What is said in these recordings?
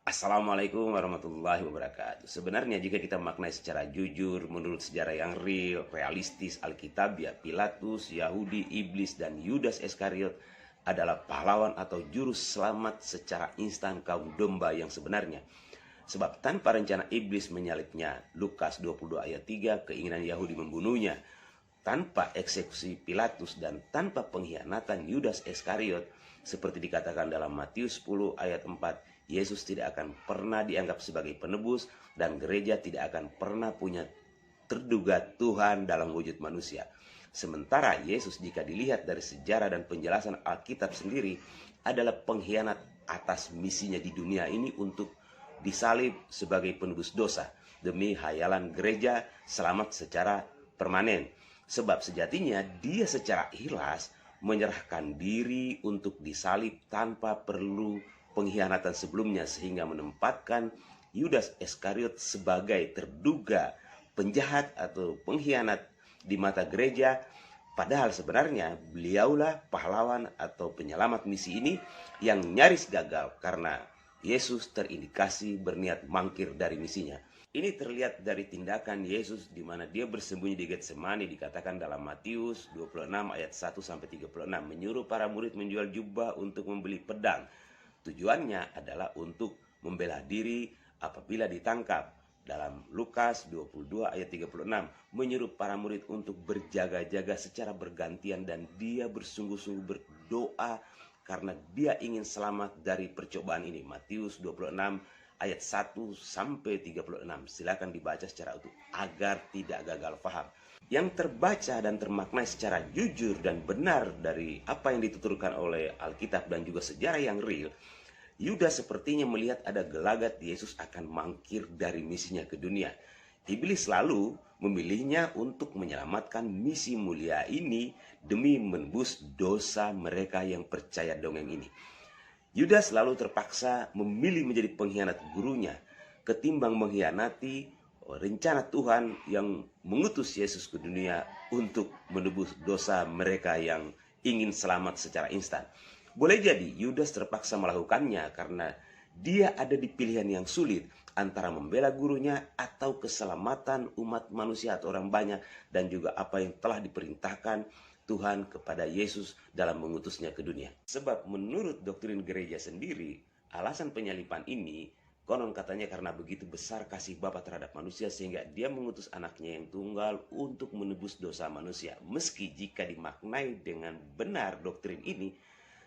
Assalamualaikum warahmatullahi wabarakatuh. Sebenarnya jika kita maknai secara jujur menurut sejarah yang real, realistis, Alkitabiah, Pilatus, Yahudi, Iblis, dan Yudas Iskariot adalah pahlawan atau juru selamat secara instan kaum domba yang sebenarnya. Sebab tanpa rencana Iblis menyalibnya, Lukas 22 ayat 3, keinginan Yahudi membunuhnya, tanpa eksekusi Pilatus dan tanpa pengkhianatan Yudas Iskariot, seperti dikatakan dalam Matius 10 ayat 4, Yesus tidak akan pernah dianggap sebagai penebus dan gereja tidak akan pernah punya terduga Tuhan dalam wujud manusia. Sementara Yesus jika dilihat dari sejarah dan penjelasan Alkitab sendiri adalah pengkhianat atas misinya di dunia ini untuk disalib sebagai penebus dosa demi hayalan gereja selamat secara permanen. Sebab sejatinya dia secara ikhlas menyerahkan diri untuk disalib tanpa perlu pengkhianatan sebelumnya, sehingga menempatkan Yudas Iskariot sebagai terduga penjahat atau pengkhianat di mata gereja. Padahal sebenarnya beliaulah pahlawan atau penyelamat misi ini yang nyaris gagal karena Yesus terindikasi berniat mangkir dari misinya. Ini terlihat dari tindakan Yesus di mana dia bersembunyi di Getsemani, dikatakan dalam Matius 26 ayat 1-36, menyuruh para murid menjual jubah untuk membeli pedang. Tujuannya adalah untuk membela diri apabila ditangkap. Dalam Lukas 22 ayat 36, menyuruh para murid untuk berjaga-jaga secara bergantian dan dia bersungguh-sungguh berdoa karena dia ingin selamat dari percobaan ini. Matius 26 ayat 1-36. Silakan dibaca secara utuh agar tidak gagal paham. Yang terbaca dan termaknai secara jujur dan benar dari apa yang dituturkan oleh Alkitab dan juga sejarah yang real, Yudas sepertinya melihat ada gelagat Yesus akan mangkir dari misinya ke dunia. Iblis lalu memilihnya untuk menyelamatkan misi mulia ini demi menebus dosa mereka yang percaya dongeng ini. Yudas lalu terpaksa memilih menjadi pengkhianat gurunya ketimbang mengkhianati rencana Tuhan yang mengutus Yesus ke dunia untuk menebus dosa mereka yang ingin selamat secara instan. Boleh jadi Yudas terpaksa melakukannya karena dia ada di pilihan yang sulit antara membela gurunya atau keselamatan umat manusia atau orang banyak, dan juga apa yang telah diperintahkan Tuhan kepada Yesus dalam mengutusnya ke dunia. Sebab menurut doktrin gereja sendiri, alasan penyalipan ini konon katanya karena begitu besar kasih Bapa terhadap manusia sehingga dia mengutus anaknya yang tunggal untuk menebus dosa manusia. Meski jika dimaknai dengan benar doktrin ini,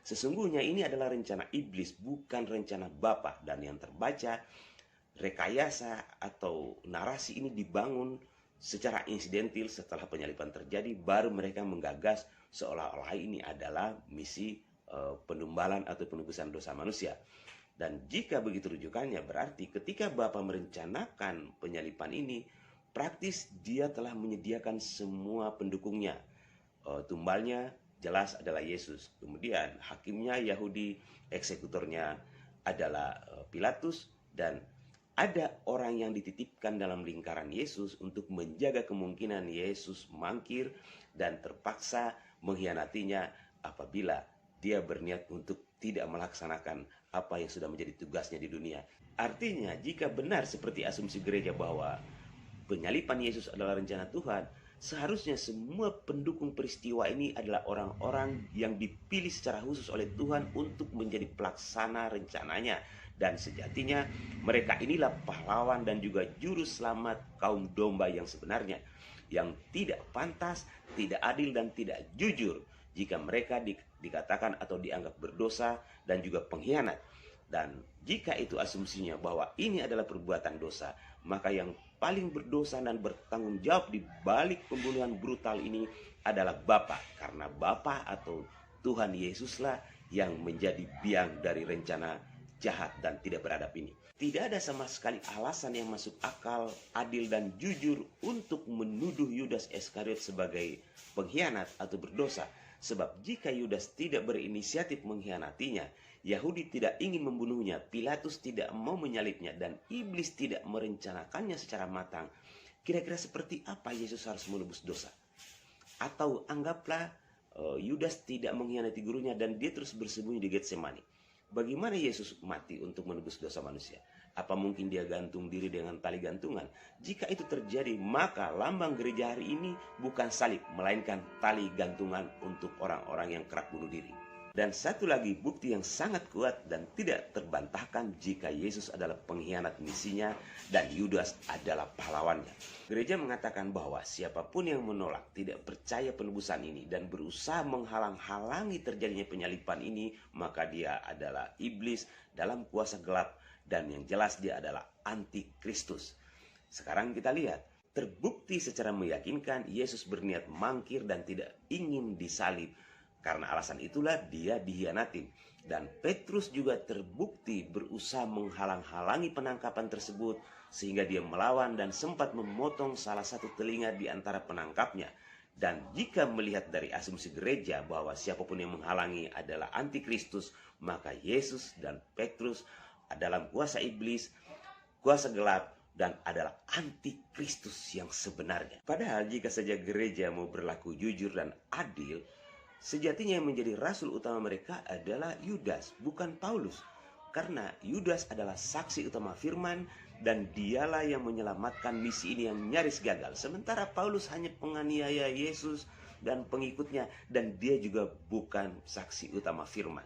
sesungguhnya ini adalah rencana iblis, bukan rencana Bapa. Dan yang terbaca, rekayasa atau narasi ini dibangun secara insidentil setelah penyalipan terjadi, baru mereka menggagas seolah-olah ini adalah misi penumbalan atau penebusan dosa manusia. Dan jika begitu rujukannya, berarti ketika Bapa merencanakan penyalipan ini, praktis dia telah menyediakan semua pendukungnya. Tumbalnya jelas adalah Yesus. Kemudian hakimnya Yahudi, eksekutornya adalah Pilatus, dan ada orang yang dititipkan dalam lingkaran Yesus untuk menjaga kemungkinan Yesus mangkir dan terpaksa mengkhianatinya apabila dia berniat untuk tidak melaksanakan apa yang sudah menjadi tugasnya di dunia. Artinya jika benar seperti asumsi gereja bahwa penyalipan Yesus adalah rencana Tuhan, seharusnya semua pendukung peristiwa ini adalah orang-orang yang dipilih secara khusus oleh Tuhan untuk menjadi pelaksana rencananya. Dan sejatinya mereka inilah pahlawan dan juga juru selamat kaum domba yang sebenarnya, yang tidak pantas, tidak adil, dan tidak jujur jika mereka dikatakan atau dianggap berdosa dan juga pengkhianat. Dan jika itu asumsinya bahwa ini adalah perbuatan dosa, maka yang paling berdosa dan bertanggung jawab di balik pembunuhan brutal ini adalah Bapa, karena Bapa atau Tuhan Yesuslah yang menjadi biang dari rencana jahat dan tidak beradab ini. Tidak ada sama sekali alasan yang masuk akal, adil, dan jujur untuk menuduh Yudas Iskariot sebagai pengkhianat atau berdosa. Sebab jika Yudas tidak berinisiatif mengkhianatinya, Yahudi tidak ingin membunuhnya, Pilatus tidak mau menyalibnya, dan iblis tidak merencanakannya secara matang, kira-kira seperti apa Yesus harus menebus dosa? Atau anggaplah Yudas tidak mengkhianati gurunya dan dia terus bersembunyi di Getsemani. Bagaimana Yesus mati untuk menebus dosa manusia? Apa mungkin dia gantung diri dengan tali gantungan? Jika itu terjadi, maka lambang gereja hari ini bukan salib, melainkan tali gantungan untuk orang-orang yang kerap bunuh diri. Dan satu lagi bukti yang sangat kuat dan tidak terbantahkan jika Yesus adalah pengkhianat misinya dan Yudas adalah pahlawannya. Gereja mengatakan bahwa siapapun yang menolak, tidak percaya penebusan ini dan berusaha menghalang-halangi terjadinya penyaliban ini, maka dia adalah iblis dalam kuasa gelap dan yang jelas dia adalah antikristus. Sekarang kita lihat, terbukti secara meyakinkan Yesus berniat mangkir dan tidak ingin disalib. Karena alasan itulah dia dikhianatin. Dan Petrus juga terbukti berusaha menghalang-halangi penangkapan tersebut sehingga dia melawan dan sempat memotong salah satu telinga di antara penangkapnya. Dan jika melihat dari asumsi gereja bahwa siapapun yang menghalangi adalah antikristus, maka Yesus dan Petrus dalam kuasa iblis, kuasa gelap, dan adalah antikristus yang sebenarnya. Padahal jika saja gereja mau berlaku jujur dan adil, sejatinya yang menjadi rasul utama mereka adalah Yudas, bukan Paulus. Karena Yudas adalah saksi utama firman dan dialah yang menyelamatkan misi ini yang nyaris gagal. Sementara Paulus hanya penganiaya Yesus dan pengikutnya dan dia juga bukan saksi utama firman.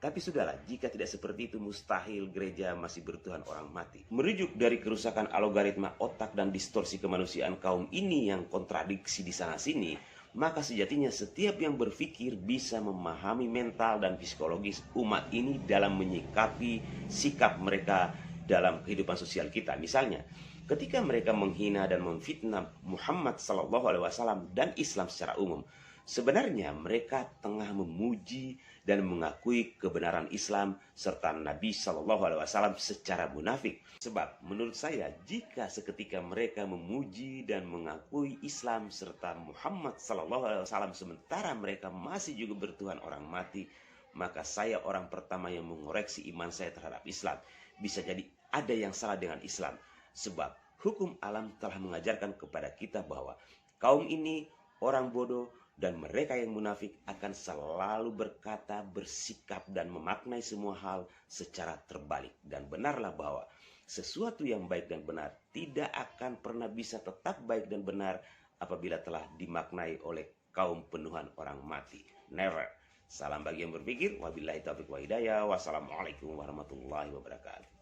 Tapi sudahlah, jika tidak seperti itu mustahil gereja masih bertuhan orang mati. Merujuk dari kerusakan algoritma otak dan distorsi kemanusiaan kaum ini yang kontradiksi di sana-sini, maka sejatinya setiap yang berpikir bisa memahami mental dan psikologis umat ini dalam menyikapi sikap mereka dalam kehidupan sosial kita. Misalnya, ketika mereka menghina dan memfitnah Muhammad SAW dan Islam secara umum, sebenarnya mereka tengah memuji dan mengakui kebenaran Islam serta Nabi SAW secara munafik. Sebab menurut saya, jika seketika mereka memuji dan mengakui Islam serta Muhammad SAW sementara mereka masih juga bertuhan orang mati, maka saya orang pertama yang mengoreksi iman saya terhadap Islam. Bisa jadi ada yang salah dengan Islam. Sebab hukum alam telah mengajarkan kepada kita bahwa kaum ini orang bodoh, dan mereka yang munafik akan selalu berkata, bersikap, dan memaknai semua hal secara terbalik. Dan benarlah bahwa sesuatu yang baik dan benar tidak akan pernah bisa tetap baik dan benar apabila telah dimaknai oleh kaum penuhan orang mati. Never. Salam bagi yang berpikir. Wabillahi taufiq wa hidayah. Wassalamualaikum warahmatullahi wabarakatuh.